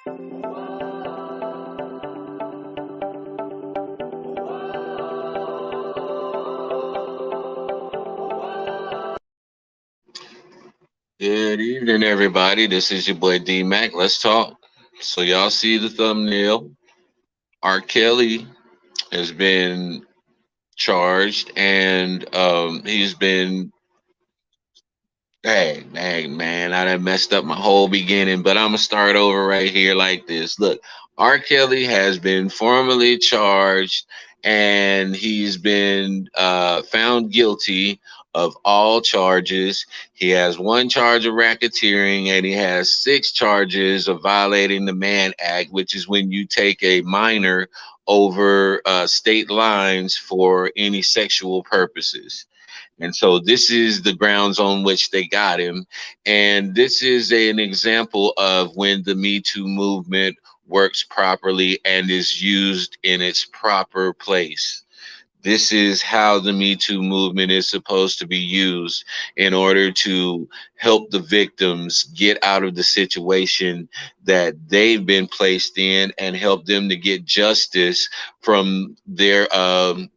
Good evening, everybody. This is your boy D Mac. Let's talk. So, y'all see the thumbnail. R. Kelly has been charged, and he's been. Dang, man, I done messed up my whole beginning, but I'm gonna start over right here like this. Look, R. Kelly has been formally charged, and he's been found guilty of all charges. He has one charge of racketeering, and he has six charges of violating the Mann Act, which is when you take a minor over state lines for any sexual purposes. And so this is the grounds on which they got him. And this is an example of when the Me Too movement works properly and is used in its proper place. This is how the Me Too movement is supposed to be used in order to help the victims get out of the situation that they've been placed in and help them to get justice from their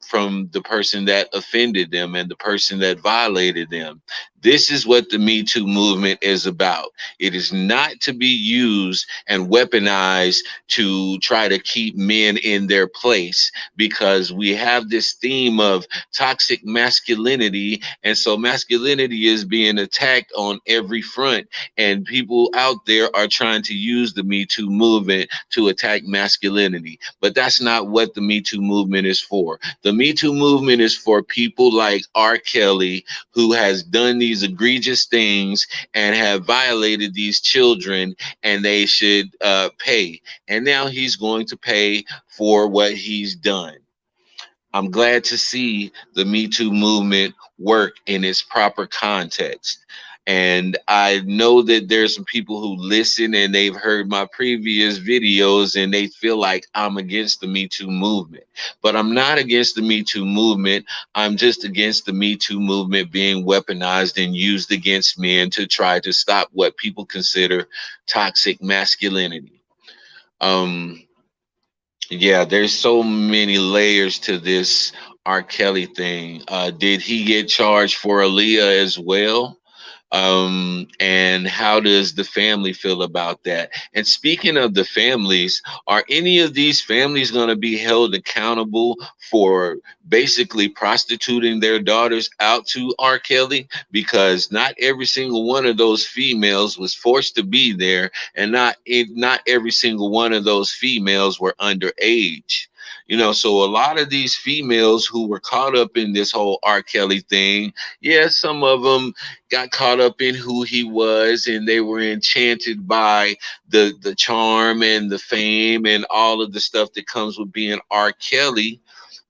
from the person that offended them and the person that violated them. This is what the Me Too movement is about. It is not to be used and weaponized to try to keep men in their place, because we have this theme of toxic masculinity, and so masculinity is being attacked on every front, and people out there are trying to use the Me Too movement to attack masculinity. But that's not what the Me Too movement is for. The Me Too movement is for people like R. Kelly, who has done these egregious things and have violated these children, and they should pay. And now he's going to pay for what he's done. I'm glad to see the Me Too movement work in its proper context. And I know that there's some people who listen and they've heard my previous videos and they feel like I'm against the Me Too movement. But I'm not against the Me Too movement. I'm just against the Me Too movement being weaponized and used against men to try to stop what people consider toxic masculinity. Um, yeah, there's so many layers to this R. Kelly thing. Did he get charged for Aaliyah as well? And how does the family feel about that? And speaking of the families, are any of these families going to be held accountable for basically prostituting their daughters out to R. Kelly? Because not every single one of those females was forced to be there, and not every single one of those females were underage. So a lot of these females who were caught up in this whole R. Kelly thing, yeah, some of them got caught up in who he was, and they were enchanted by the charm and the fame and all of the stuff that comes with being R. Kelly.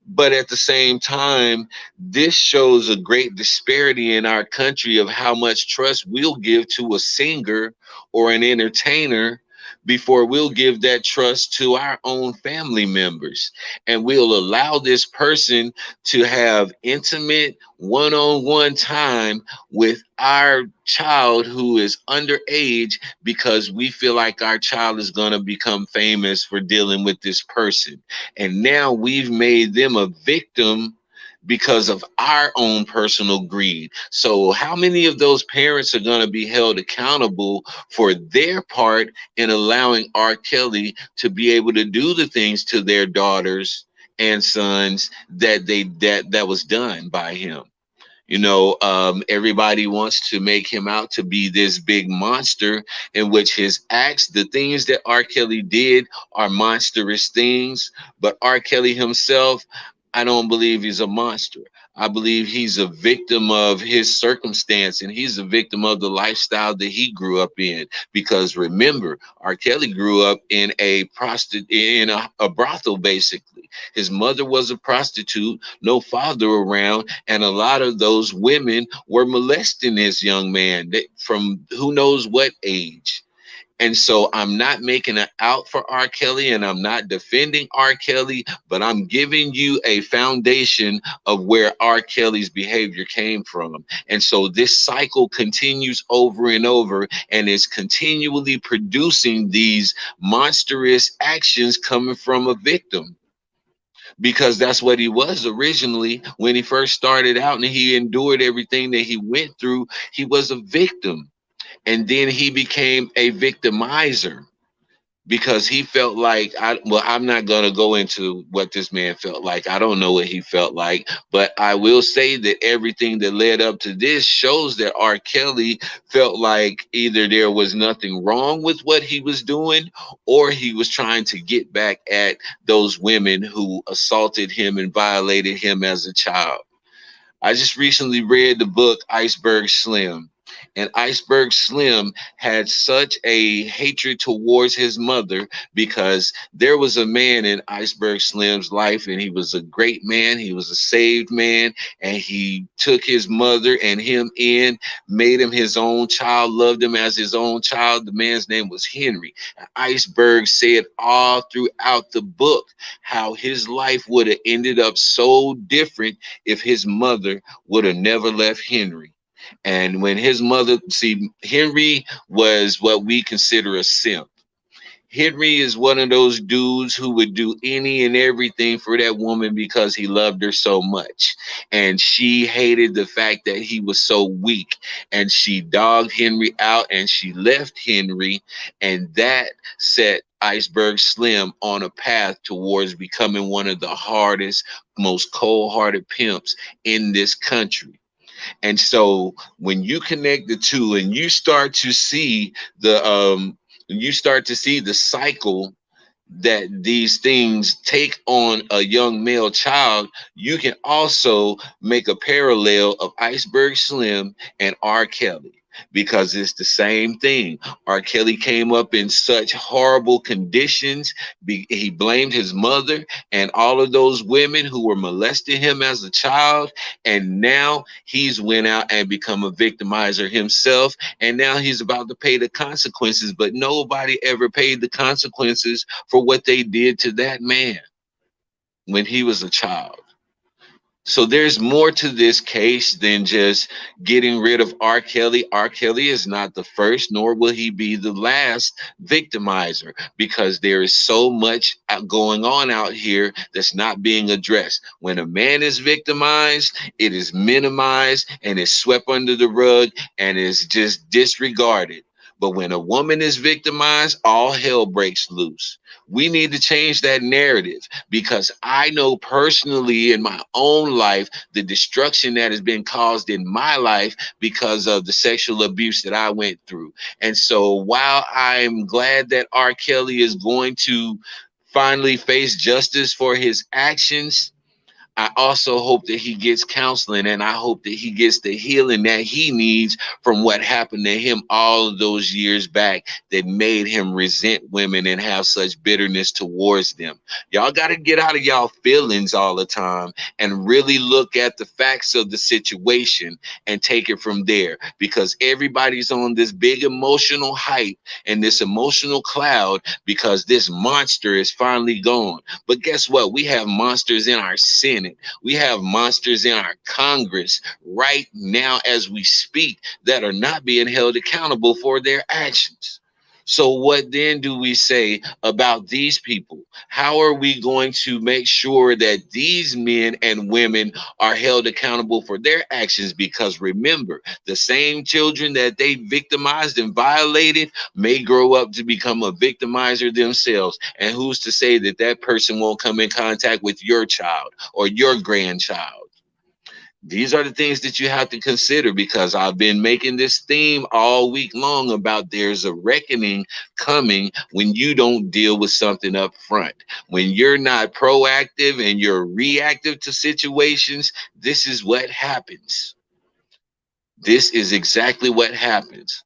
But at the same time, this shows a great disparity in our country of how much trust we'll give to a singer or an entertainer before we'll give that trust to our own family members. And we'll allow this person to have intimate one-on-one time with our child who is underage, because we feel like our child is going to become famous for dealing with this person. And now we've made them a victim because of our own personal greed. So how many of those parents are going to be held accountable for their part in allowing R. Kelly to be able to do the things to their daughters and sons that was done by him? Everybody wants to make him out to be this big monster, in which his acts, the things that R. Kelly did, are monstrous things. But R. Kelly himself, I don't believe he's a monster. I believe he's a victim of his circumstance, and he's a victim of the lifestyle that he grew up in. Because remember, R. Kelly grew up in a brothel, basically. His mother was a prostitute, no father around, and a lot of those women were molesting this young man from who knows what age. And so I'm not making it out for R. Kelly and I'm not defending R. Kelly, but I'm giving you a foundation of where R. Kelly's behavior came from. And so this cycle continues over and over and is continually producing these monstrous actions coming from a victim, because that's what he was originally when he first started out and he endured everything that he went through. He was a victim, and then he became a victimizer because he felt like I'm not going to go into what this man felt like. I don't know what he felt like, but I will say that everything that led up to this shows that R. Kelly felt like either there was nothing wrong with what he was doing or he was trying to get back at those women who assaulted him and violated him as a child. I just recently read the book Iceberg Slim. And Iceberg Slim had such a hatred towards his mother because there was a man in Iceberg Slim's life, and he was a great man. He was a saved man, and he took his mother and him in, made him his own child, loved him as his own child. The man's name was Henry. And Iceberg said all throughout the book how his life would have ended up so different if his mother would have never left Henry. And when his mother, see, Henry was what we consider a simp. Henry is one of those dudes who would do any and everything for that woman because he loved her so much. And she hated the fact that he was so weak. And she dogged Henry out and she left Henry. And that set Iceberg Slim on a path towards becoming one of the hardest, most cold hearted pimps in this country. And so when you connect the two and you start to see the cycle that these things take on a young male child, you can also make a parallel of Iceberg Slim and R. Kelly, because it's the same thing. R. Kelly came up in such horrible conditions. He blamed his mother and all of those women who were molesting him as a child, and now he's went out and become a victimizer himself, and now he's about to pay the consequences. But nobody ever paid the consequences for what they did to that man when he was a child. So there's more to this case than just getting rid of R. Kelly. R. Kelly is not the first, nor will he be the last victimizer, because there is so much going on out here that's not being addressed. When a man is victimized, it is minimized and is swept under the rug and is just disregarded. But when a woman is victimized, all hell breaks loose. We need to change that narrative, because I know personally in my own life the destruction that has been caused in my life because of the sexual abuse that I went through. And so while I'm glad that R. Kelly is going to finally face justice for his actions, I also hope that he gets counseling, and I hope that he gets the healing that he needs from what happened to him all of those years back that made him resent women and have such bitterness towards them. Y'all got to get out of y'all feelings all the time and really look at the facts of the situation and take it from there, because everybody's on this big emotional hype and this emotional cloud because this monster is finally gone. But guess what? We have monsters in our Senate. We have monsters in our Congress right now as we speak that are not being held accountable for their actions. So what then do we say about these people? How are we going to make sure that these men and women are held accountable for their actions? Because remember, the same children that they victimized and violated may grow up to become a victimizer themselves. And who's to say that that person won't come in contact with your child or your grandchild? These are the things that you have to consider, because I've been making this theme all week long about there's a reckoning coming when you don't deal with something up front. When you're not proactive and you're reactive to situations, this is what happens. This is exactly what happens.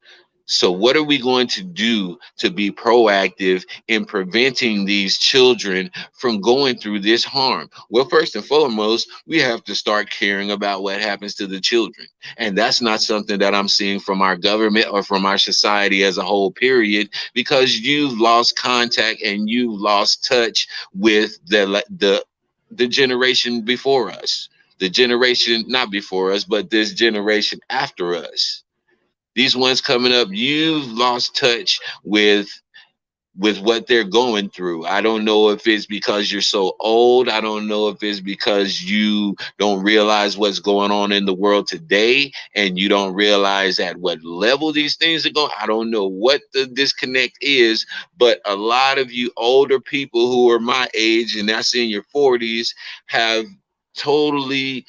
So, what are we going to do to be proactive in preventing these children from going through this harm? Well, first and foremost, we have to start caring about what happens to the children. And that's not something that I'm seeing from our government or from our society as a whole, period, because you've lost contact and you've lost touch with the generation before us. The generation not before us, but this generation after us, these ones coming up, you've lost touch with what they're going through. I don't know if it's because you're so old. I don't know if it's because you don't realize what's going on in the world today and you don't realize at what level these things are going. I don't know what the disconnect is, but a lot of you older people who are my age, and that's in your 40s, have totally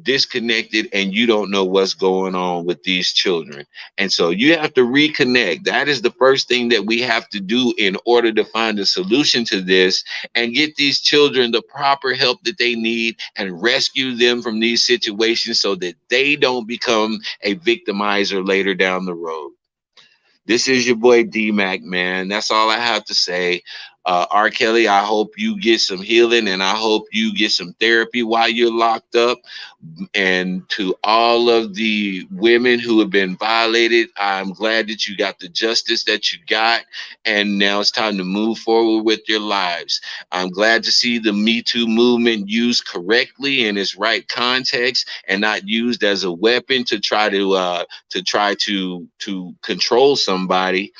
disconnected, and you don't know what's going on with these children. And so you have to reconnect. That is the first thing that we have to do in order to find a solution to this and get these children the proper help that they need and rescue them from these situations so that they don't become a victimizer later down the road. This is your boy D Mac, man. That's all I have to say. R. Kelly, I hope you get some healing and I hope you get some therapy while you're locked up. And to all of the women who have been violated, I'm glad that you got the justice that you got. And now it's time to move forward with your lives. I'm glad to see the Me Too movement used correctly in its right context and not used as a weapon to try to control somebody.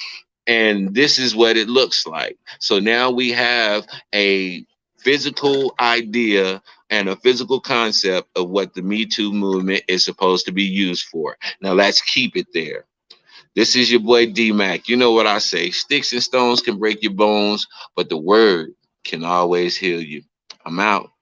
And this is what it looks like. So now we have a physical idea and a physical concept of what the Me Too movement is supposed to be used for. Now let's keep it there. This is your boy D Mac. You know what I say: sticks and stones can break your bones, but the word can always heal you. I'm out.